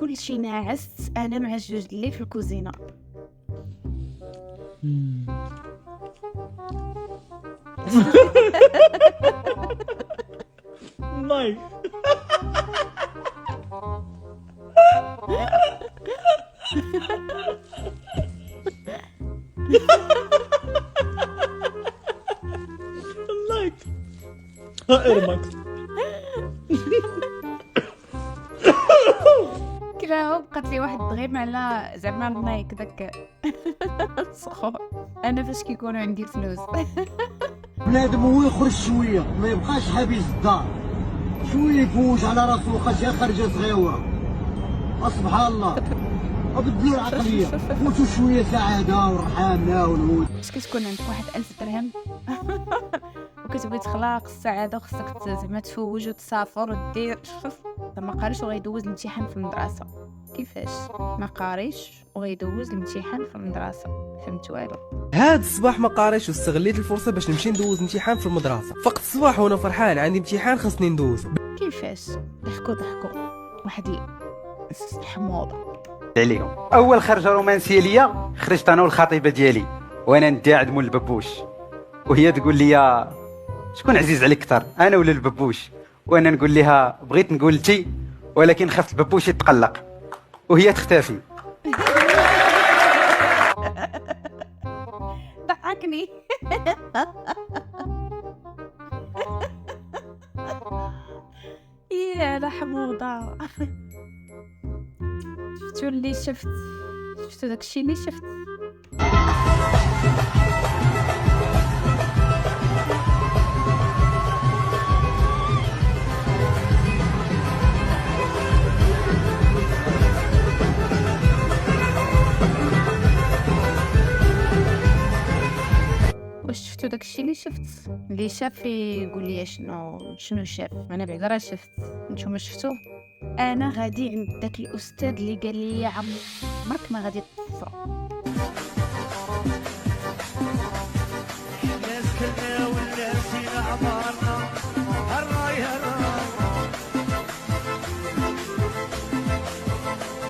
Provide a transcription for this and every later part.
كل شي ناعس، انا مع جوج اللي في الكوزينه. نايس. لايك ارمك. كراهو بقات لي واحد الضغيم على زعما النايك داك الصخور. انا فاش كيكونوا عندي الفلوس بنادم هو يخرج شويه، ما يبقاش حابس الدار، شويه يفوج على راسو وخا شي خرجه صغيره. سبحان الله، بدلوا العقليه، فوتوا شويه سعاده ورحامنا والهود. فاش كتكون عندك واحد 1000 درهم وكتبغي تخلق السعاده وخصك زعما تفوج وتسافر ودير ما قاريش وغيدوز الامتحان في المدرسه. كيفاش ما قاريش وغيدوز الامتحان في المدرسه؟ فهمت والو. هاد الصباح ما قاريش واستغليت الفرصه باش نمشي ندوز امتحان في المدرسه. فقت الصباح وانا فرحان عندي امتحان خاصني ندوز. كيفاش ضحكوا واحد الحموضه عليهم. اول خرجه رومانسيه ليا خرجت انا والخطيبه ديالي وانا نداعد مول الببوش، وهي تقول لي شكون عزيز عليك اكثر انا ولا الببوش؟ وانا نقول لها بغيت نقول انتي ولكن خفت الببوش يتقلق، وهي تختفي. ضحكني يا لا حموضه. شفتوا داكشي اللي شفت. واش شفتوا داكشي اللي شفت؟ اللي شاف يقول لي شنو شاف. انا بعدا راه شفت، نتوما شفتوه؟ انا غادي عند داك الاستاذ اللي قال لي عمرك ما غادي تفرق. الناس كلنا والناس عمرنا الراي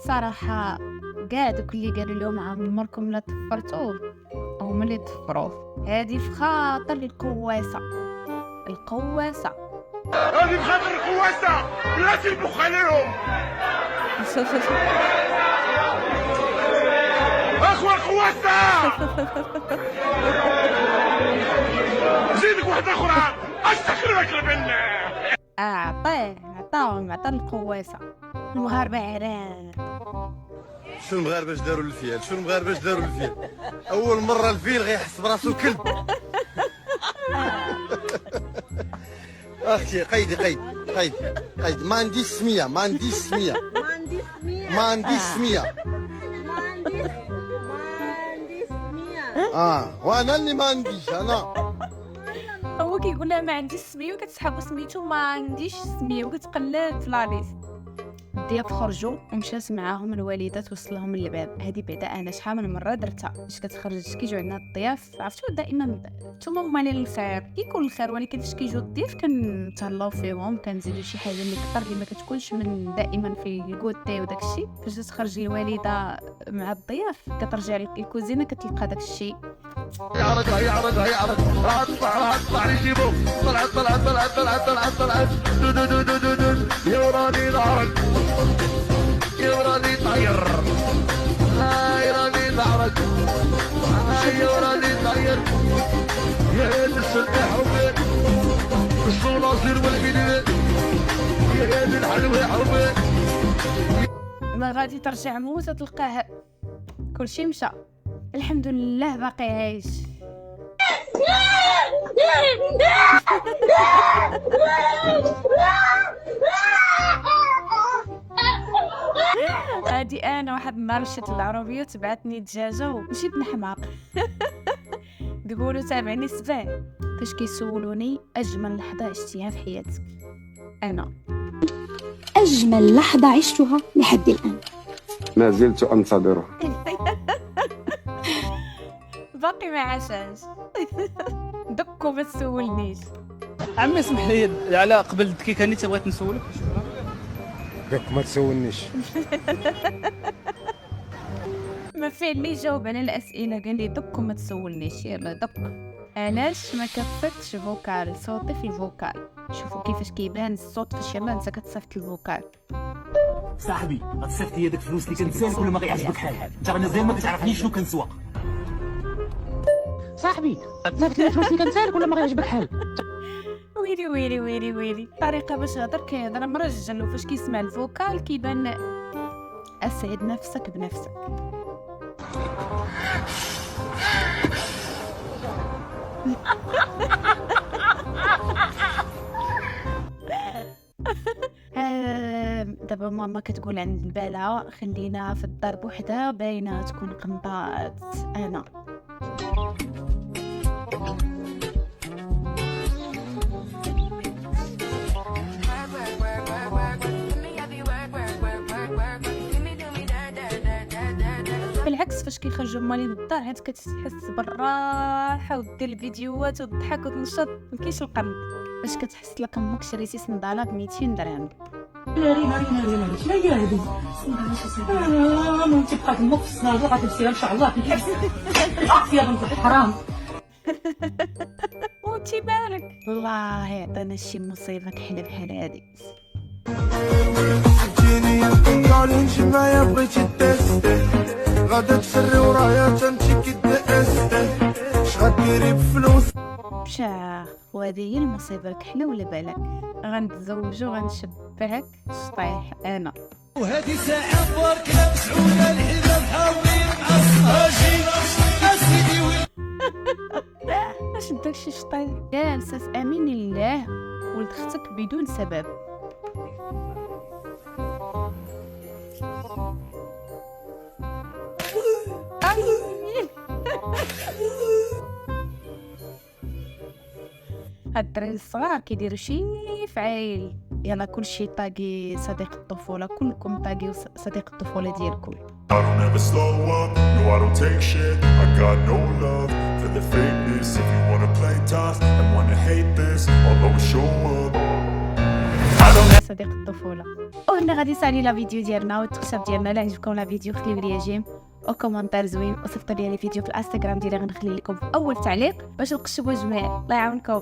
صراحه كاع دوك اللي قالوا لهم عمركم لا تفرتوا هما اللي تفروه. هذه في خاطر القواسه هذه بخاطر القواسة بلاتي نبخ عليهم. اخوة القواسة زيدك واحدة اخرى استخربك البنة. عطاهم القواسه. المغاربه عران. شو المغاربه داروا للفيل؟ اول مره الفيل غيحس براسو كلب. اختي قيدي ما عنديش سميه وانا اللي ما عنديش. انا هو كيقول لها ما عنديش سميه وكتسحب سميتو ما عنديش سميه وكتقلب في لاليس. الضياف خرجوا ومشات معاهم الوالده توصل لهم الباب. هذه بعدا انا شحال من مره درتها باش كتخرج كيجيو عندنا الضياف. عرفتوا دائما نتوما هما اللي الخير كيكون الخير، ولكن فاش كيجيو الضياف كنتهلاو فيهم كنزيدوا شي حاجه اللي كثر اللي ما كتكونش من دائما في الكوتي وداكشي. فاش تخرج الوالده مع الضياف كترجع الكوزينه كتلقى داكشي. يعرض طلع نجيبو طلعت يا وراني نعرق يا وراني طاير يا راني نعرق يا وراني طاير يا هاد السلاح حربان الصناصر والبلاد يا هاد الحلوة حربان. ما غادي ترجع موسى تلقاه كلشي مشى. الحمد لله باقي عايش. هادي انا واحد النهار مشيت للعربيه وتبعتني دجاجه ومشيت نحماق. يقولوا تابعني السبع فاش كيسولوني اجمل لحظه عشتيها في حياتك. انا اجمل لحظه عشتها لحد الان ما زلت انتظرها. باقي ما عاشاش. دكو ما تسولنيش. عمي اسمح لي على قبل كي كاني تبغيت نسولك ياك ما تسولنيش. ما فيه اللي يجاوب على الاسئله، قال لي دك وما تسولنيش. يلا دك، علاش ما كتصيفطش فوكال؟ صوتي في الفوكال. شوفوا كيفاش كيبان الصوت فاش يلا انت كتصيفط الفوكال. صاحبي غتصيفط لي داك الفلوس اللي كنسالك ولا ما غيعجبك حالك؟ انت مازال ما كتعرفنيش شنو كنسوق. صاحبي غتصيفط لي الفلوس اللي كنسالك ولا ما غيعجبك حالك؟ ويلي ويلي ويلي ويلي، الطريقه باش هضر كيهضر مرجل، وفاش كيسمع الفوكال كيبان اسعد نفسك بنفسك. دابا ماما كتقول عند البالة خلينا في الدار بوحدها، باينه تكون قنطات. انا بالعكس فاش كيخرجوا مالي من الدار عاد كتحس بالراحه ودير الفيديوهات وتضحك وتنشط، مكاينش القرن. باش كتحس لك امك شريتي صنداله ب 200 درهم. رينا شنو هي هادي؟ ما تبقى تمك في الصناديق غتمشي ان شاء الله في الحبس. عرفتي يا بنت الحرام. وانتي بالك الله يعطينا شي مصيبه كحله بحال هادي. جيني قال نجمع يا بغيتي تيستي غادا تسري ورايا تمشي كداستي اش غديري بفلوس. بشاخ، وهذه هي المصيبه الكحله ولا بالك؟ غنتزوجو غنشبعك شطيح انا. وهذه ساعة بارك لابسعونا الحذاء محاولين مع الصهاجين اسيدي. اش داكشي شطيح؟ جالسه امين الله ولد اختك بدون سبب. هاد الدراري الصغار كيديروا شي فعيل. يلا كلشي طاقي صديق الطفوله، كلكم طاقيو صديق الطفوله ديالكم. I don't ever slow up, no I don't take shit. I got no love for the fakeness. If you wanna play tough and wanna hate this, I'll always show up. I don't صديق الطفوله. وهنا غادي يسالي لا فيديو ديالنا والتخشب ديالنا. لا عجبكم لا فيديو خليو لي جيم وكومنتار زوين، وصيفطوا لي الفيديو في الانستغرام ديالي، غنخلي لكم في اول تعليق باش نقشبوا جميع. الله يعاونكم.